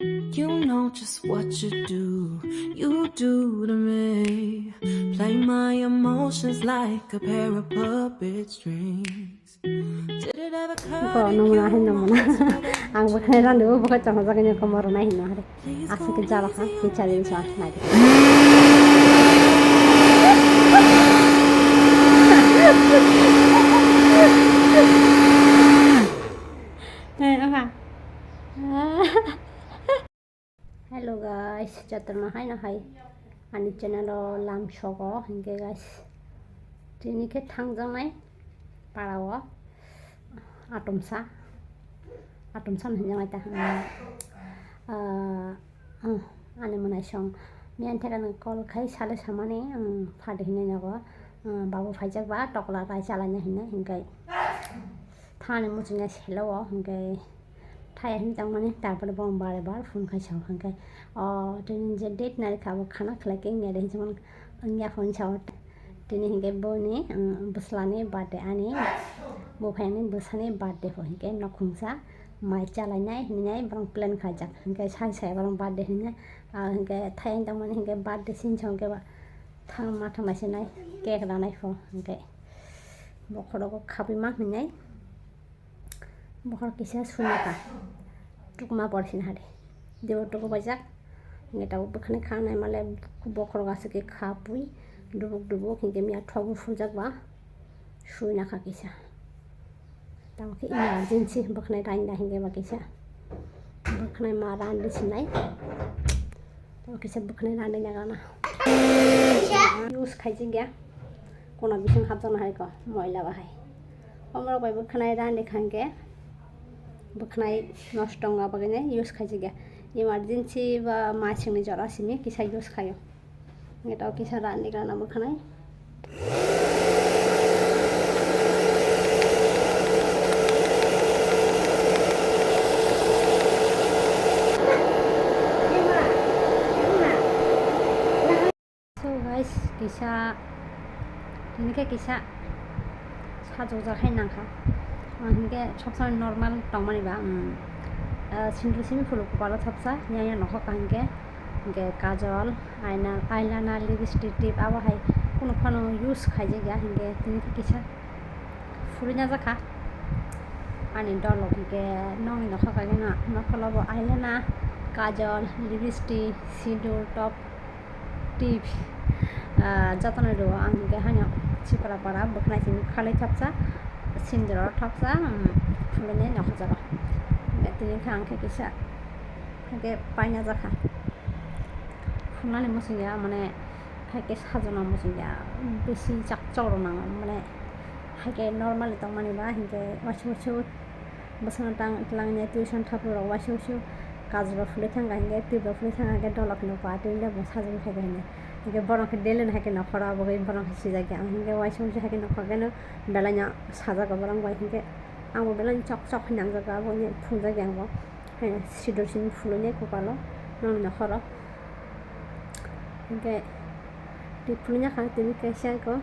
You know just what you do to me. Play my emotions like a pair of puppet strings. Did it ever occur to you? Ang bakheran do bakha chama jaganya kamar nahi na hare asake jala kha bichari swas na Hello guys, chaturma hai na hai ani channel lam shogo hinge guys Tini ke thangjang nai parawa atomsa hinjang ai ta ani manai song mian thera kol khai sale samane phade hinai nago babu phaijak ba tokla rai chalanya hinai hingai thane muchina selo hingai thai hinjang mane tarpore bom bare bar phone khai chaw hingai tini je date nai khabo khana khlai ke ngai hinjang angya phone chaw tini hingai boni buslani birthday ani bufani busani birthday ho hingai nokhungsa mai chalai hinai bang plan khajak hingai sai sai bang birthday hinai hingai thai hinjang mane hingai birthday sin chong ke ba thang ma thang sai nai cake da nai fo hingai bokhoro ko khabi ma hinai bokhor kisa sunaka tukma porsin hare debo tuko bajak এটা বখানে খানায় মালে বখর গাছে কে খাপুই ডুবুক hinge mi athobu fujak ba shui na khakisa tamke emergency bokhnai rainda hinge ba kisa bokhnai ma ran disinai tamke se bokhnai ran na gana use khaiji gya kona bising habjana hai ko moila ba hai amra bai bokhnai ran dekhange bokhnai nostonga bagene use khaiji gya emergency ba ma singni jara simi kisa use khayo এটাও কিসা রান্নি রান্না বখানায় so guys কিসা এনেকে কিসা সাজো জাখাই নাখা হিংকে সবসময় normal টমানিবা সিন্দ্রু Simi ফুল পালো সবসা নিয়া নখ কাহিংকে hinge kajol eyeliner lipstick tip aba hai kono use khaije gya hinge tini kisa furinya jaka ani dolo hinge nong no khaka gena nokolobo eyeliner kajol lipstick sidur top tip jatone do hinge hanya chipara para boknai tin khalai thapsa sindur thapsa fulene nokhaja tini khangke kisa hinge paina jaka funani musinga mane haike sajona musinga beshi chakchoro na mane haike normally tong mani ba hinge wachu basana tang tlang ne tuition thapro wachu kajro fule thanga hinge tibro fule thanga ge dolok no pa tinde sajoni thage hinge borong ke delen haike na khora boge borong si jage hinge wachu haike na khageno belanya saja ga borong bai hinge amo belanya chak nang jaga bo ne phunja gangbo haine sidor sin fulone ko palo non na khora hinge di punya kan tini kesian ko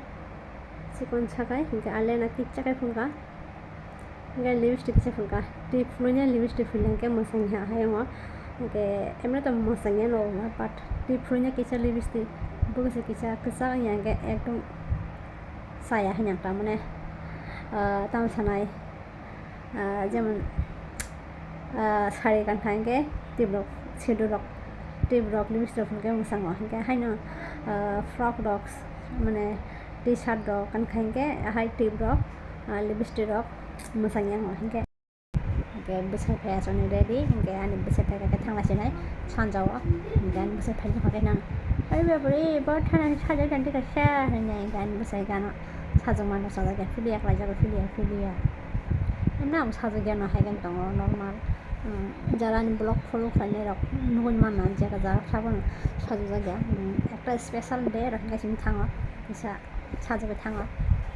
sikon sakai hinge alena kicca kai funga hinge lipstick se funga di punya lipstick fulang ke mosang ha hayo hinge emra to mosang ya no but di punya kicca lipstick buku se kicca kesa yang ke ekdom saya hanya ta mane tam sanai যেমন শাড়ি কান থাঙ্গে টিব্লক সিডুরক টিব্লক lipstick ফুলকে মোসাং hinge haino frog dogs mane t-shirt dog kan khange hai টিব্লক lipstick dog mosang yang hinge hinge besai fashion ready hinge ani besai ka thangla sinai sanjawa hinge ani besai phai ka nang ai bebri ba thana saja kan tika sa hinge gan besai gan sajong mano saja ka filia ka jaga filia na saja gan hai gan tong normal যারা blog follow খাইলে নগন মানা জায়গা যারা খাবো সাজু জায়গা একটা special day রাখগাছিন থাঙা কিসা সাজবে থাঙা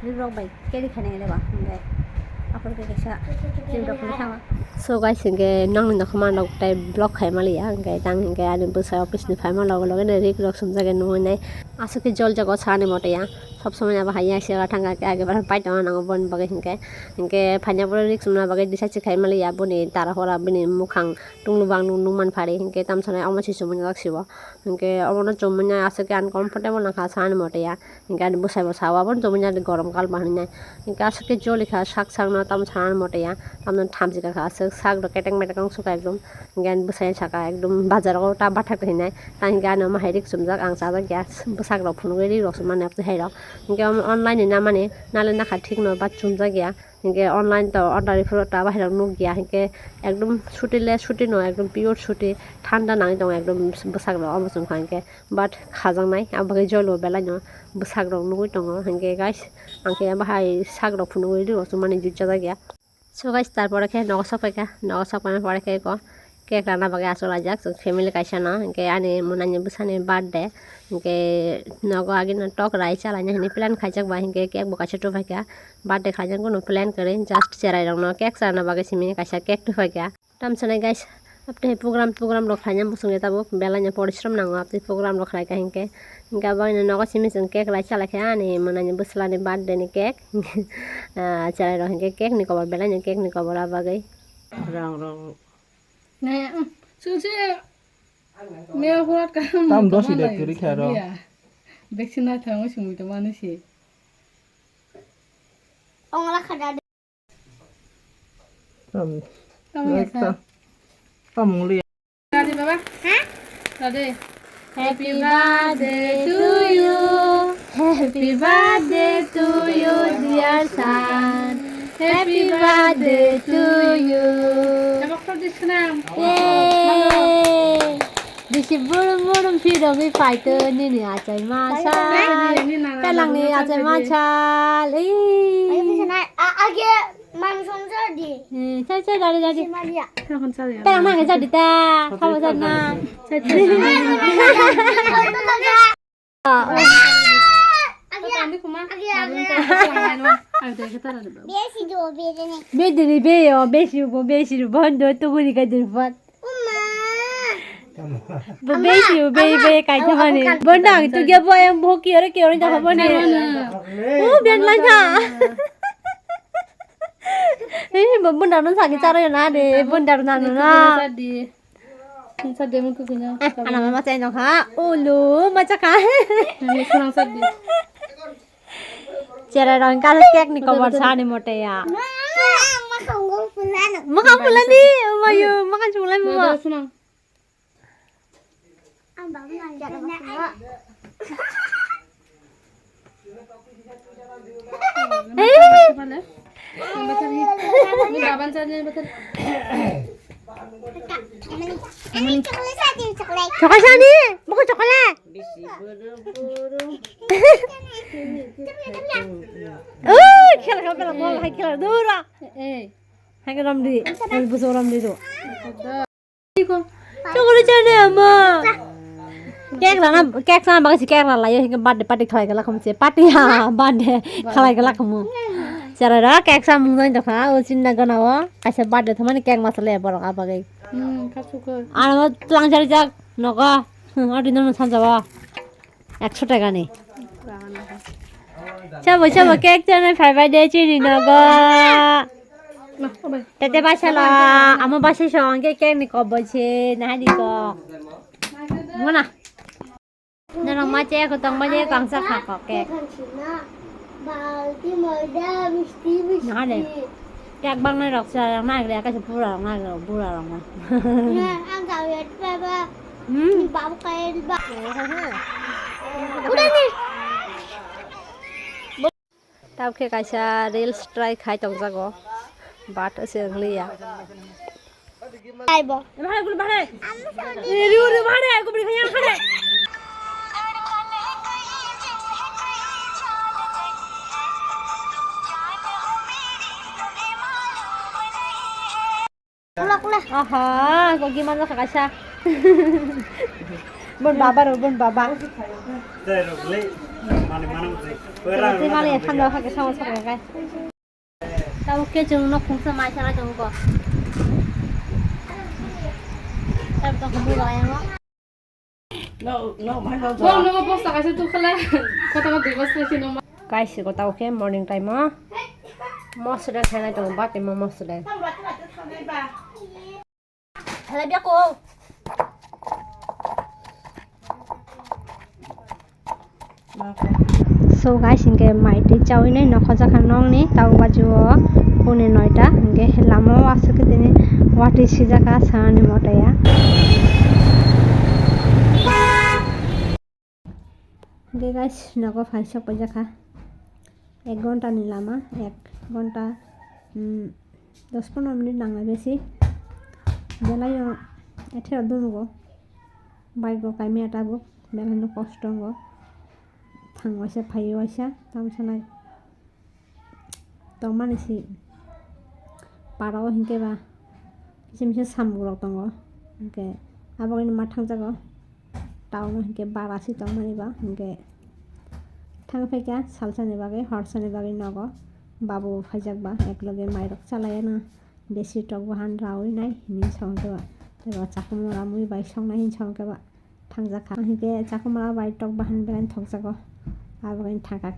রিব্লগ by Kerry খানে গেলেবা ओमफ्राय आपरके किसा রিব্লগ খানে থাঙা so guys hinge nang na khama log tai blog khai malia hinge tang hinge ani busa office ni phai ma log log ne rik log sum jaga no nai asuke jol jago chani mote ya সব সময় আবার হাইয়া আসে ঠাঙ্গাকে আগেবার পাইতাম নাঙ্গো বন বাগে হিংকে ফাইনাপুরে রিক্স না বাগে দিসাইছে খাই মালে ইয়া বনি তারা হরা বনি মুখাং টুংলুবাং নুমান ফাড়ে হিংকে তামসানে অমাছি চুমনি লাগছিব হিংকে অমন চুমনি আছে কি আনকমফর্টেবল না খা সান মতে ইয়া হিংকে আনি বসাইব সাওয়াবন চুমনি গরম কাল বাহানি নাই হিংকে আসকে জলিখা শাক সাকনো তাম সান মতে ইয়া তামন থামজিকা খা আছে শাক দ কেটেং মেটেং সুকা একদম হিংকে আনি বসাই সাকা একদম বাজারাও তা বাঠাক হিনাই তা হিংকে আনি মাহাই রিক্স চুমজাক আং চাজা গ্যাস বসাক র ফুনুগেরি রস মানে আপনি হাইরাও হিংকে অনলাইন না মানে নালে নাখা ঠিক নয় বা চুমজা গিয়া হিংকে অনলাইন তো অর্ডার ফেরতটা বাহিরাও নুক গিয়া হিংকে একদম ছুটি নয় একদম পিওর ছুটি ঠান্ডা নাঙি দं একদম বসাগ্রাव অবসং হিংকে বাট খাজাंनाय আবাগে জলো বেলাইনো বসাগ্রাव নুই दं হিংকে গাইস আংকে বাহাই সাগ্রাव ফুনুগেরি রস মানে জুজা গিয়া সো গাইস তারপরে কে নগসপানের পরে কে ক কেক রান্না বাগে আসলা যাক ফ্যামিলি কাইসা না ইনকে আনে মুনানি বুসানি বার্থডे ইনকে নগ আগে না টক রাই চালানি হিনি প্ল্যান খাইজাক বা ইনকে কেক বকাছে তো ফাইকা বার্থडे খাইজাক কোনো প্ল্যান করে জাস্ট চেরাই রং না কেক রান্না বাগে সিমি কাইসা কেক তো ফাইকা তামছনে গাইস আপনি প্রোগ্রাম রখাইনা বুসুঙ্গে তাবো বেলাnya পরিশ্রম নাঙ্গো আপনি প্রোগ্রাম রখাই কা হিনকে ইনকা বাইনা নগ সিমি जों কেক রাই চালাখে আনে মুনানি বুসলানি বার্থडे ni কেক চালাই রং হিনকে কেক নি কবার বেলাnya কেক নি কবার আবাগে rong nè chú mèo hoa cả tam đó xí đẹp cái kia đó biết xin nói thằng ấy chúng mình tụi nó xí ông là khả năng tam là sao tam liền ra đi baba hả ra đi Happy birthday to you Happy birthday to you dear son Happy birthday to you Disi burung video mi fighter ni acai masa. Pelang ni acai masa. Ayo bisa naik. Agi langsung jadi. Cai jadi. Pelang mana jadi ta? Kamu sana. Besi bondo tu guni kadirfat. Besi kai tamani. Bondang tu dia buat yang boki orang kira orang dah bani. Oh biar lancar. Bondang tu sakit cara yang ada. Bondang tu na. Sadde muka punya. Anak mama saya nak ha. Ulu macam kah? Kurang sadde. Cara orang kalau kek ni kau buat sana mote ya. Makan bulan ni, mayu makan bulan mama. Coklat sana, bukan coklat. Kira kau pernah mau hai kira dura. Hai kira ramdi, hai busuk ramdi tu. Coklat sana ama. Kek sana bagai si kek lah ya hingga birthday khalai galak kamu sih party ha birthday khalai galak kamu. Cara dah kek sana mungkin tu ha, usin naga nawa, kasih birthday teman kek masalah ya barang apa gay. Kasuka. Anak telang cari jak, naga, ada nama sanjawa. 100 টাকা নে চলো cake জানে ফাইভাই দে চিনি নাগা তেতে বাসালা আমার বাসার সঙ্গে cake নি কব বলছে না দি তো মনা না মাছে কো তং বাজে কাংসা খা ক কেক বালতি ময়দা মিষ্টি না রে কেক বাংলা রকসা না রে কাছে পুরা না পুরা রং না ang gawin pa ba bawa kain ba udah nih tao ke kaisa real strike khai tong jago bat ase anglia ai bo bahare gulu bahare ri bahare ko bri khaya khare Kulak. Aha, kok gimana Kak Kasha? Bon baba. Terima kasih handal Kak sama Kak. Tahu ke jeng nok fungsi macam jeng ko. Tapi tak keburu yang lo. No, mai lo. Bom no bos tak kasih tu khala. Kata kau bebas lagi no. Guys को ताव के morning time मसुरा खाना तो बाटे म मसुरा हेला बिया को so guys इनके माइटी चाउई नै नखजा खानong ni taw baju pune 9টা इनके लामो आसे के दिने वाटी सिजा का सानी मोटया इनके गाइस नगो फाइसो पजा खा 1 घंटा नि लामा 1 घंटा 10-15 मिनिट नांगा बेसी बेलायो एथे दुनुगो बाइक गो काइमे आटाबो बेलानो कष्टंगो थांवासे फाइवासा तामसानाय तमानिसि पाराव हिंकेबा किसिमसे सामगुरक दङ हिंके आबगैनो मा थांजागो टाउन हिंके बारासि तमानिबा हिंके थांफैका सालसानि बागै हरसानि बागै नगो बाबु फाइजाकबा एकलगे माइरक चालायाना बेसि टक बहान रावै नाय हिनि संकेबा तेबा चाकुमरा मुइ बाइ संनाय हिन संकेबा थांजाखा हिंके चाकुमरा बाइ टक बहान बेलान थकजागो आबगैनो थांका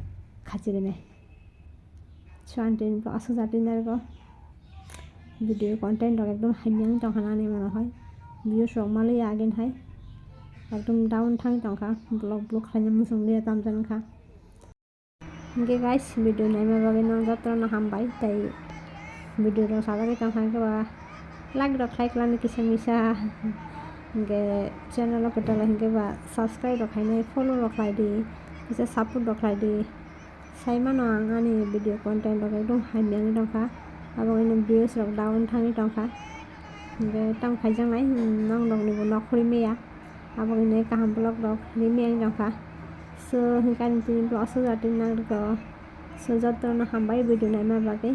खाजिगने स्वान्टिन असु जाटिनारगो भिडियो कन्टेन्ट रक एकदम हाइमियां तंखानानि मनहय भिउस रक मालै आगेन हाय एकदम डाउन थां तंखा ब्लग खायना मुसुं लिया तामजानखा इनके गाइस भिडियो नायमा बागै नं जत्रना हामबाय ताई भिडियो रक साजागै तंखानखा लाइक रक खाइक्लानि किसा मिसा इनके चैनल रक कटला हिंके बा सब्सक्राइब रक खायनाय फॉलो रक खायदि किसा सपोर्ट रक खायदि साइमानो आंगानि भिडियो कन्टेन्ट रक एकदम हाइमियां तंखा आबगैनो भिउस रक डाउन थाङि तंखा इनके ताम खायजांनाय नं दंनिबो नखरि मेया आबगैनो काहाम ब्लग रक रिमियां तंखा सो हिंकानि तिनि ब्लग असु जाटिन नांगो सो जत्रना हामबाय भिडियो नायमा बागै